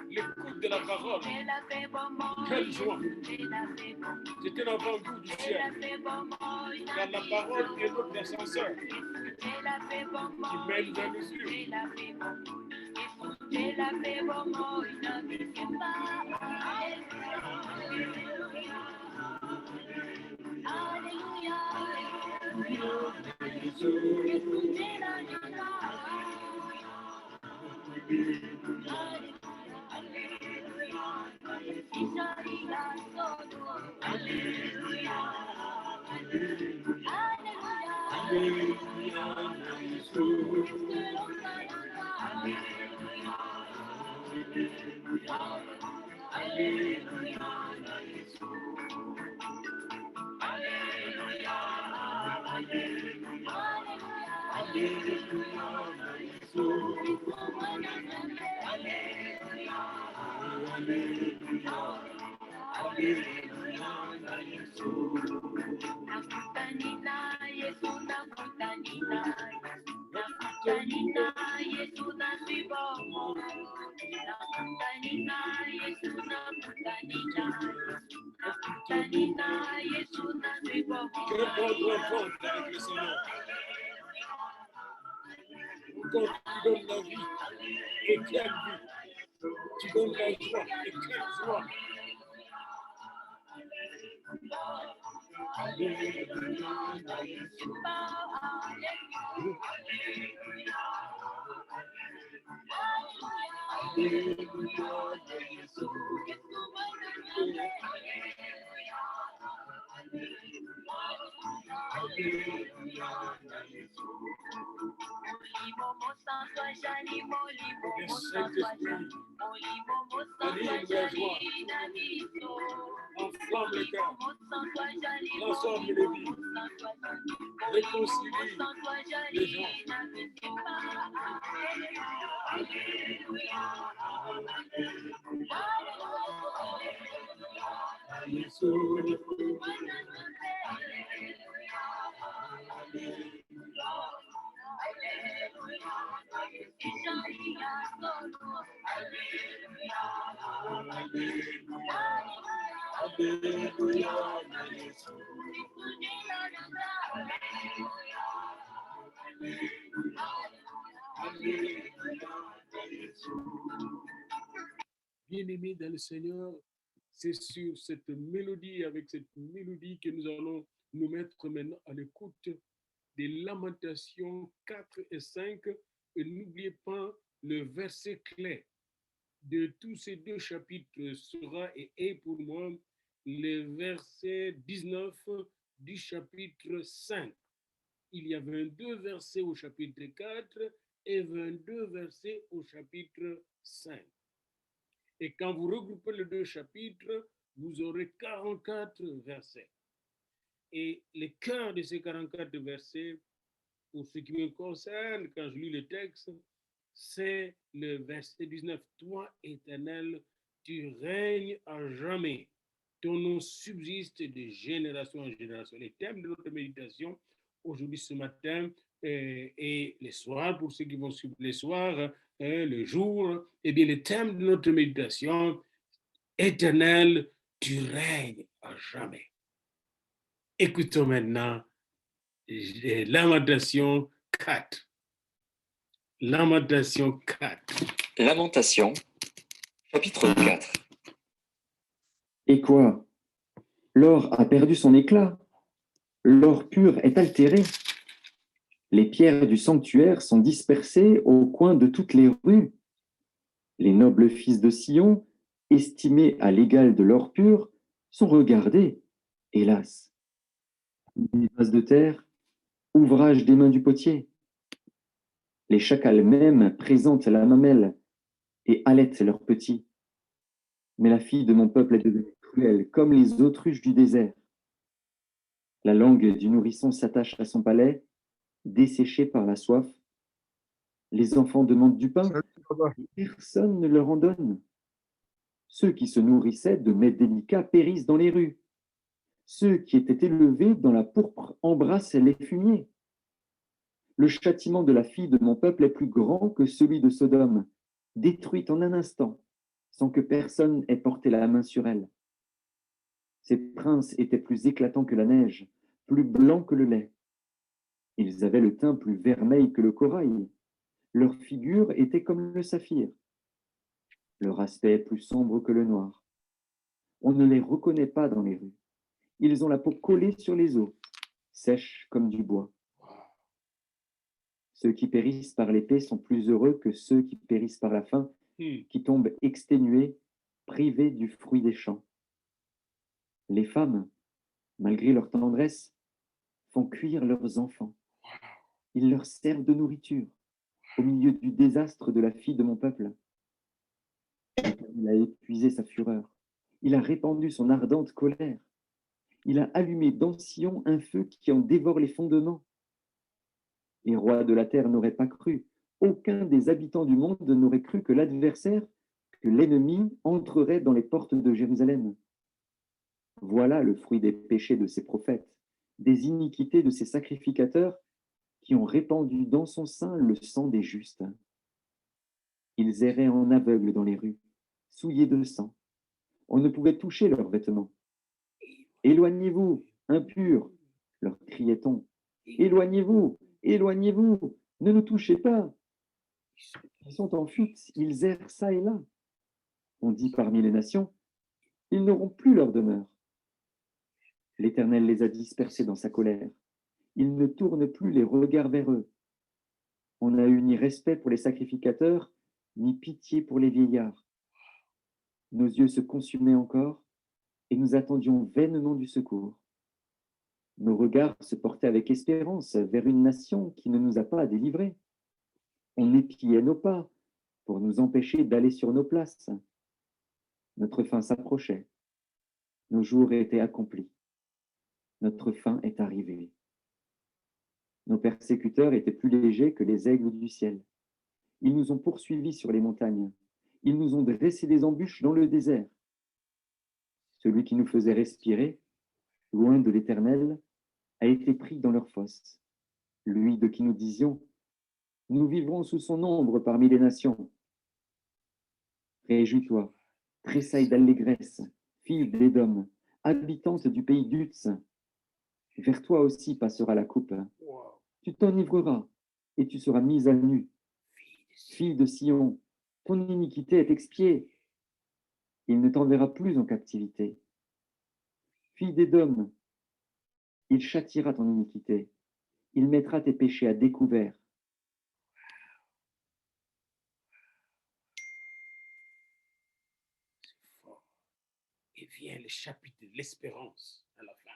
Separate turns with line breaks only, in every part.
L'écoute de la parole. Quelle joie. C'est un avant-goût du ciel. Car la parole est notre ascenseur qui mène vers les cieux. Quelle grande rencontre avec le Seigneur. Quand tu donnes la vie, et quelle vie. Tu donnes la joie, et quelle joie. Le Saint-Esprit anime la joie, enflamme le cœur, transforme les vies, réconcilie les gens. Bien-aimés dans le Seigneur, c'est sur cette mélodie, avec cette mélodie que nous allons nous mettre maintenant à l'écoute des Lamentations 4 et 5. Et n'oubliez pas le verset clé de tous ces deux chapitres sera et est pour moi le verset 19 du chapitre 5. Il y a 22 versets au chapitre 4 et 22 versets au chapitre 5. Et quand vous regroupez les deux chapitres, vous aurez 44 versets. Et le cœur de ces 44 versets, pour ce qui me concerne, quand je lis le texte, c'est le verset 19. Toi, Éternel, tu règnes à jamais. Ton nom subsiste de génération en génération. Les thèmes de notre méditation aujourd'hui, ce matin, et les soirs, pour ceux qui vont suivre les soirs, le jour, eh bien, le thème de notre méditation, Éternel, tu règnes à jamais. Écoutons maintenant Lamentation 4. Lamentation 4.
Lamentation, chapitre 4.
Et quoi? L'or a perdu son éclat. L'or pur est altéré. Les pierres du sanctuaire sont dispersées au coin de toutes les rues. Les nobles fils de Sion, estimés à l'égal de l'or pur, sont regardés, hélas. Des vases de terre, ouvrage des mains du potier. Les chacals même présentent la mamelle et allaitent leurs petits. Mais la fille de mon peuple est devenue cruelle, comme les autruches du désert. La langue du nourrisson s'attache à son palais, desséché par la soif. Les enfants demandent du pain, et personne ne leur en donne. Ceux qui se nourrissaient de mets délicats périssent dans les rues. Ceux qui étaient élevés dans la pourpre embrassent les fumiers. Le châtiment de la fille de mon peuple est plus grand que celui de Sodome, détruite en un instant, sans que personne ait porté la main sur elle. Ces princes étaient plus éclatants que la neige, plus blancs que le lait. Ils avaient le teint plus vermeil que le corail. Leur figure était comme le saphir. Leur aspect plus sombre que le noir. On ne les reconnaît pas dans les rues. Ils ont la peau collée sur les os, sèche comme du bois. Ceux qui périssent par l'épée sont plus heureux que ceux qui périssent par la faim, qui tombent exténués, privés du fruit des champs. Les femmes, malgré leur tendresse, font cuire leurs enfants. Ils leur servent de nourriture au milieu du désastre de la fille de mon peuple. Il a épuisé sa fureur. Il a répandu son ardente colère. Il a allumé dans Sion un feu qui en dévore les fondements. Les rois de la terre n'auraient pas cru. Aucun des habitants du monde n'aurait cru que l'adversaire, que l'ennemi entrerait dans les portes de Jérusalem. Voilà le fruit des péchés de ses prophètes, des iniquités de ses sacrificateurs qui ont répandu dans son sein le sang des justes. Ils erraient en aveugles dans les rues, souillés de sang. On ne pouvait toucher leurs vêtements. Éloignez-vous, impurs, leur criait-on. Éloignez-vous, éloignez-vous, ne nous touchez pas. Ils sont en fuite, ils errent ça et là. On dit parmi les nations, ils n'auront plus leur demeure. L'Éternel les a dispersés dans sa colère. Il ne tourne plus les regards vers eux. On n'a eu ni respect pour les sacrificateurs, ni pitié pour les vieillards. Nos yeux se consumaient encore, et nous attendions vainement du secours. Nos regards se portaient avec espérance vers une nation qui ne nous a pas délivrés. On épiait nos pas pour nous empêcher d'aller sur nos places. Notre fin s'approchait. Nos jours étaient accomplis. Notre fin est arrivée. Nos persécuteurs étaient plus légers que les aigles du ciel. Ils nous ont poursuivis sur les montagnes. Ils nous ont dressé des embûches dans le désert. Celui qui nous faisait respirer, loin de l'Éternel, a été pris dans leur fosse. Lui de qui nous disions, nous vivrons sous son ombre parmi les nations. Réjouis-toi, tressaille d'allégresse, fille d'Édom, habitante du pays d'Utz. Vers toi aussi passera la coupe. Tu t'enivreras et tu seras mise à nu. Fille de Sion, ton iniquité est expiée. Il ne t'enverra plus en captivité. Fille d'Édom, il châtiera ton iniquité. Il mettra tes péchés à découvert.
Et vient le chapitre de l'espérance à la fin.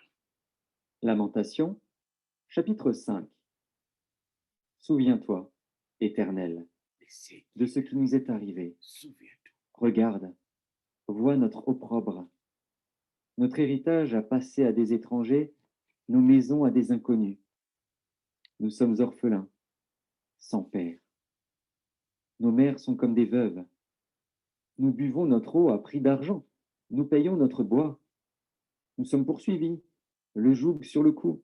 Lamentation, chapitre 5. Souviens-toi, Éternel, de ce qui nous est arrivé.
Souviens-toi.
Regarde, vois notre opprobre. Notre héritage a passé à des étrangers, nos maisons à des inconnus. Nous sommes orphelins, sans père. Nos mères sont comme des veuves. Nous buvons notre eau à prix d'argent. Nous payons notre bois. Nous sommes poursuivis, le joug sur le cou.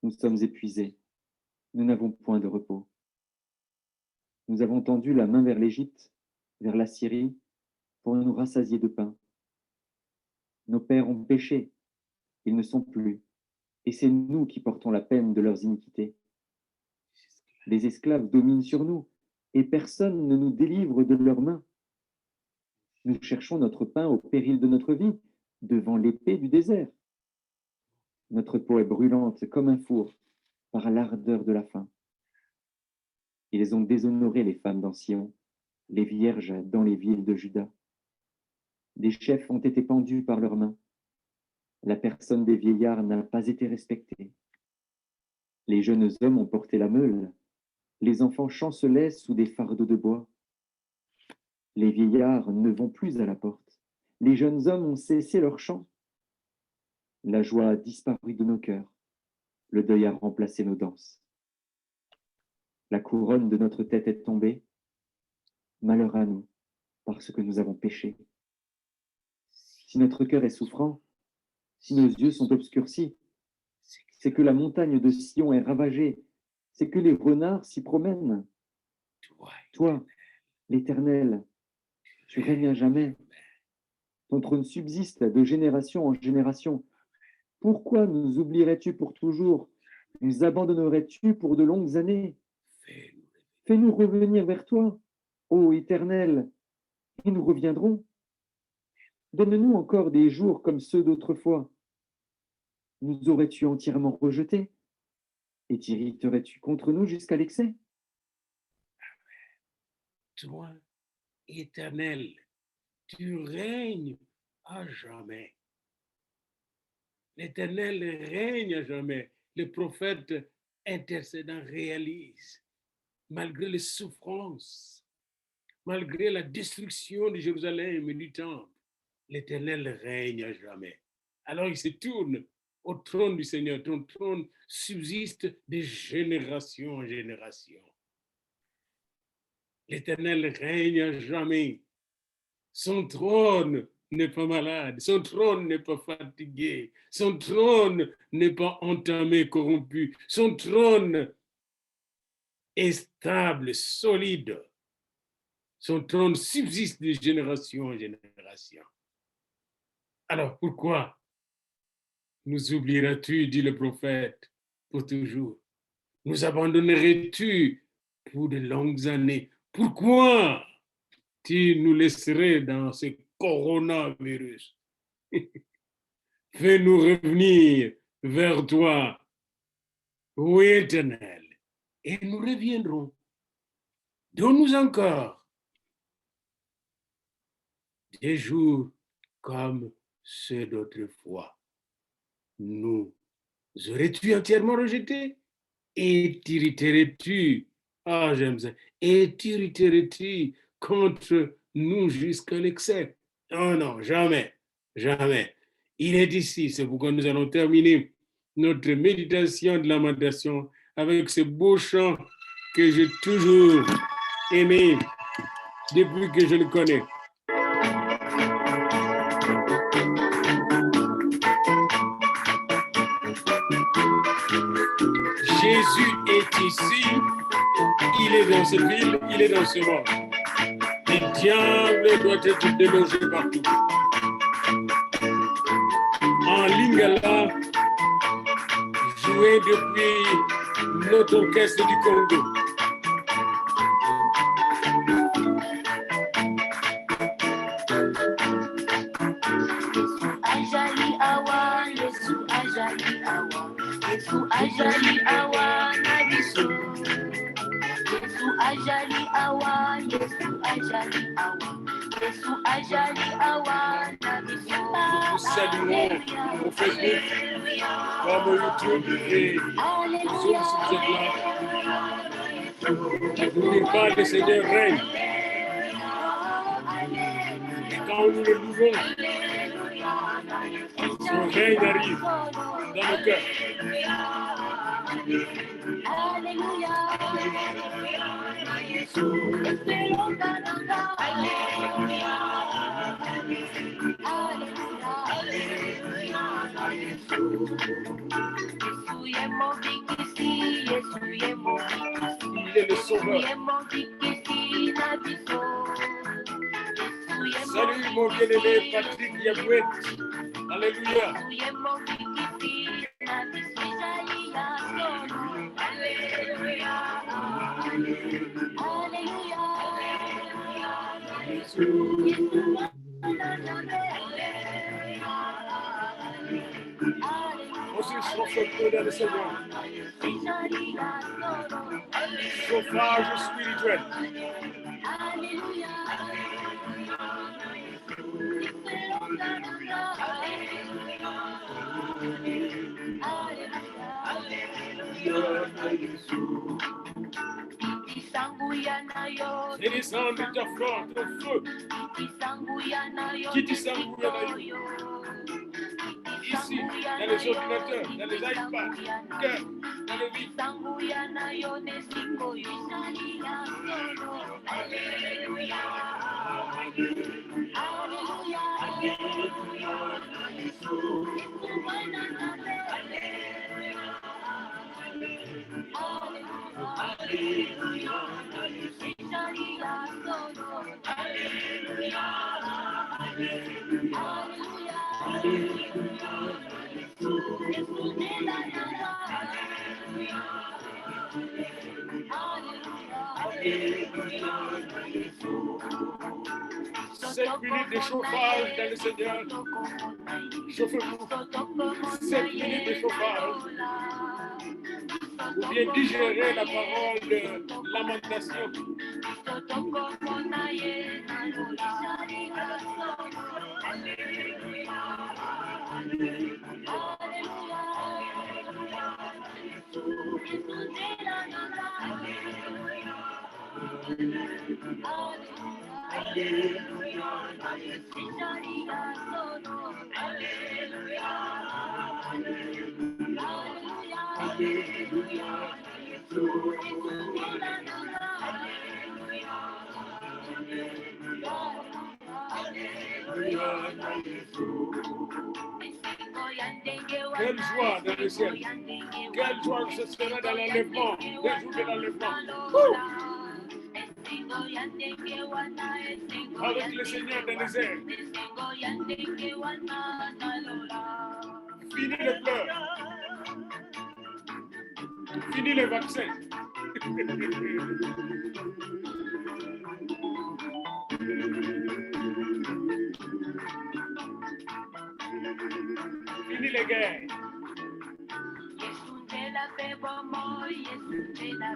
Nous sommes épuisés. Nous n'avons point de repos. Nous avons tendu la main vers l'Égypte, vers la Syrie, pour nous rassasier de pain. Nos pères ont péché, ils ne sont plus, et c'est nous qui portons la peine de leurs iniquités. Les esclaves dominent sur nous, et personne ne nous délivre de leurs mains. Nous cherchons notre pain au péril de notre vie, devant l'épée du désert. Notre peau est brûlante comme un four, par l'ardeur de la faim. Ils ont déshonoré les femmes dans Sion, les vierges dans les villes de Juda. Des chefs ont été pendus par leurs mains. La personne des vieillards n'a pas été respectée. Les jeunes hommes ont porté la meule. Les enfants chancelaient sous des fardeaux de bois. Les vieillards ne vont plus à la porte. Les jeunes hommes ont cessé leur chant. La joie a disparu de nos cœurs. Le deuil a remplacé nos danses. La couronne de notre tête est tombée. Malheur à nous, parce que nous avons péché. Si notre cœur est souffrant, si nos yeux sont obscurcis, c'est que la montagne de Sion est ravagée, c'est que les renards s'y promènent. Toi, l'Éternel, tu règnes à jamais. Ton trône subsiste de génération en génération. Pourquoi nous oublierais-tu pour toujours? Nous abandonnerais-tu pour de longues années? Fais-nous revenir vers toi, ô Éternel, et nous reviendrons. Donne-nous encore des jours comme ceux d'autrefois. Nous aurais-tu entièrement rejetés? Et t'irriterais-tu contre nous jusqu'à l'excès?
Toi, Éternel, tu règnes à jamais. L'Éternel règne à jamais. Le prophète intercédant réalise, malgré les souffrances, malgré la destruction de Jérusalem et du temple, l'Éternel règne à jamais. Alors il se tourne au trône du Seigneur. Ton trône subsiste de génération en génération. L'Éternel règne à jamais. Son trône n'est pas malade, son trône n'est pas fatigué, son trône n'est pas entamé, corrompu, son trône est stable, solide. Son trône subsiste de génération en génération. Alors pourquoi nous oublieras-tu, dit le prophète, pour toujours? Nous abandonnerais-tu pour de longues années? Pourquoi tu nous laisserais dans ce coronavirus? Fais-nous revenir vers toi, ô Éternel, et nous reviendrons. Donne-nous encore des jours comme ceux d'autrefois. Nous aurais-tu entièrement rejeté? Et t'irriterais-tu? Ah, j'aime ça. Et t'irriterais-tu contre nous jusqu'à l'excès? Oh non, jamais, jamais. Il est ici, c'est pourquoi nous allons terminer notre méditation de lamentation avec ce beau chant que j'ai toujours aimé depuis que je le connais. Jésus est ici, il est dans cette ville, il est dans ce monde. Le diable doit être délogé partout. En lingala, joué depuis notre orchestre du Congo.
Ajali awa, Yesu ajali awa, Yesu ajali awa na biso. Yesu ajali awa, Yesu ajali awa, Yesu ajali awa na biso.
Nous saluons au Facebook, comme au YouTube et Zoom si vous êtes là. N'oubliez pas, le Seigneur règne. Et quand nous le louons, son règne arrive dans nos cœurs. Il est le sauveur. Salut mon bien-aimé Patrick Yabouet. Alléluia. Aussi chauffe un peu dans le Seigneur. Chauffage spirituel. Et descend de ta flamme, ton feu. Qui t'issangouille na yo? Ici, dans les ordinateurs, dans les iPads, cœur, dans les vies. Alléluia. Cette minute de chauffage dans le Seigneur. Chauffez-vous. 7 minutes de chauffage. Ou bien digérer la parole de lamentation. Quelle joie dans le ciel. Quelle joie ce sera dans l'enlèvement. Le jour de l'enlèvement. Avec le Seigneur dans les airs. Fini les pleurs. Fini les vaccins. Fini les guerres.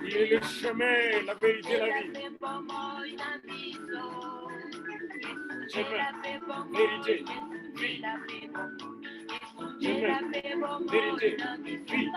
Il est le chemin, la vérité, la vie. Chemin, vérité, vie. Chemin, vérité, vie.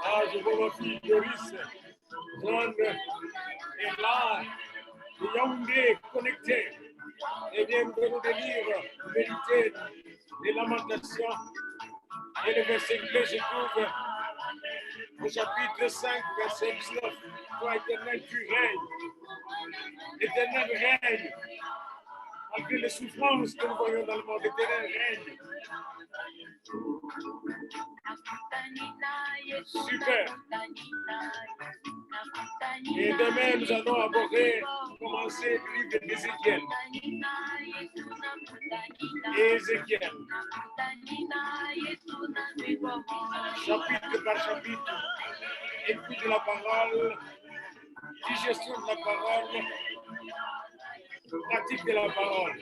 Ah, je vois ma fille Doris, Jeanne est là, de Yaoundé connecté. Et bien, nous venons de lire vérité des lamentations. Et le verset clé se trouve au chapitre 5, verset 19. Toi, éternel, tu règnes. L'éternel règne. Malgré les souffrances que nous voyons dans le monde, l'éternel règne. Super. Et demain, nous allons aborder, commencer le livre d'Ézéchiel. Ézéchiel. Chapitre par chapitre. Écoute la parole, digestion de la parole, pratique de la parole.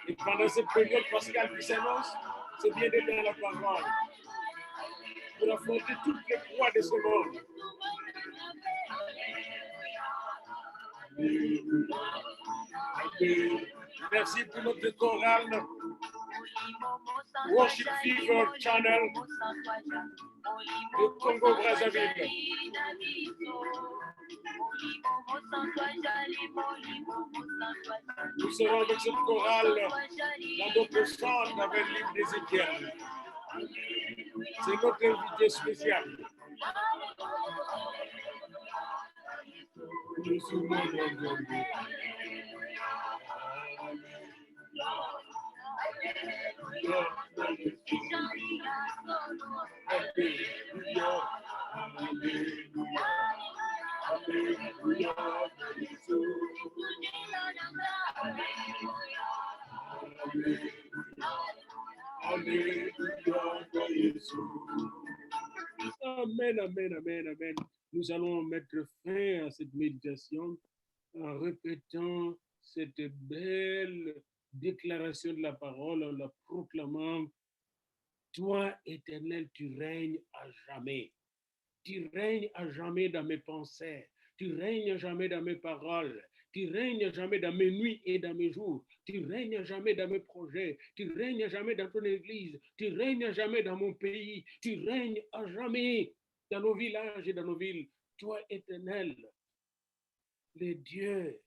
Et pendant cette période pascale qui s'annonce, c'est bien d'être dans la parole pour affronter toutes les croix de ce monde. Merci pour notre chorale Worship Fever Channel de Congo-Brazzaville. Nous serons avec cette chorale dans d'autres chants avec le livre d'Ézéchiel. C'est notre invité spécial. Amen, amen, amen, amen. Nous allons mettre fin à cette méditation en répétant cette belle déclaration de la parole, en la proclamant. Toi, Éternel, tu règnes à jamais. Tu règnes à jamais dans mes pensées. Tu règnes à jamais dans mes paroles. Tu règnes à jamais dans mes nuits et dans mes jours. Tu règnes à jamais dans mes projets. Tu règnes à jamais dans ton église. Tu règnes à jamais dans mon pays. Tu règnes à jamais dans nos villages et dans nos villes. Toi, Éternel, le Dieu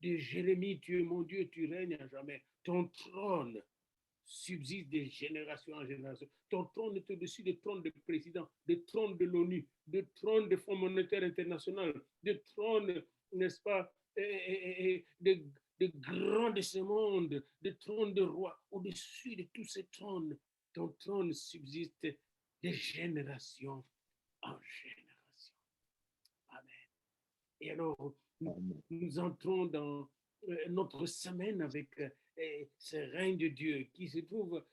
de Jérémie, tu es mon Dieu, tu règnes à jamais. Ton trône subsiste de génération en génération. Ton trône est au-dessus des trônes de présidents, des trônes de l'ONU, des trônes du Fonds monétaire international, des trônes, n'est-ce pas, des grands de ce monde, des trônes de rois. Au-dessus de tous ces trônes, ton trône subsiste de génération en génération. Amen. Et alors, nous entrons dans notre semaine avec ce règne de Dieu qui se trouve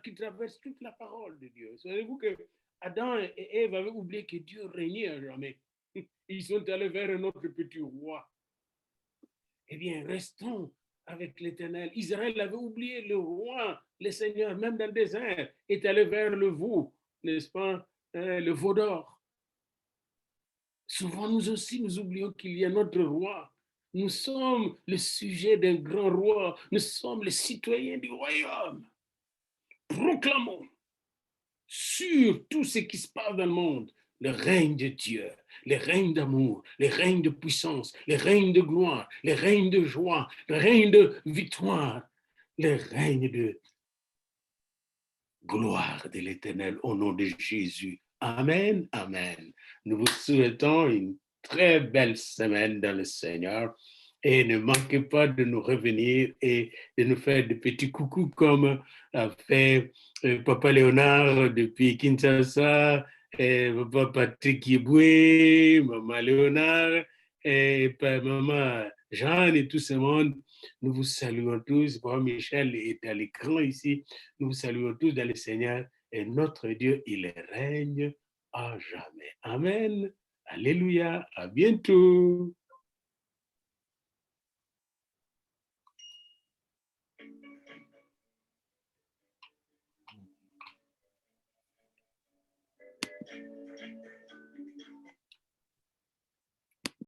qui traverse toute la parole de Dieu. Savez-vous que Adam et Ève avaient oublié que Dieu régnait à jamais. Ils sont allés vers un autre petit roi. Eh bien, restons avec l'Éternel. Israël avait oublié le roi, le Seigneur, même dans le désert, est allé vers le veau, n'est-ce pas, le veau d'or. Souvent, nous aussi, nous oublions qu'il y a notre roi. Nous sommes le sujet d'un grand roi. Nous sommes les citoyens du royaume. Proclamons sur tout ce qui se passe dans le monde le règne de Dieu, le règne d'amour, le règne de puissance, le règne de gloire, le règne de joie, le règne de victoire, le règne de gloire de l'Éternel au nom de Jésus. Amen, amen. Nous vous souhaitons une très belle semaine dans le Seigneur et ne manquez pas de nous revenir et de nous faire des petits coucous comme a fait Papa Léonard depuis Kinshasa, et Papa Patrick Yeboué, Maman Léonard et Maman Jeanne et tout ce monde. Nous vous saluons tous. Papa Michel est à l'écran ici. Nous vous saluons tous dans le Seigneur et notre Dieu, il règne à jamais. Amen. Alléluia. À bientôt.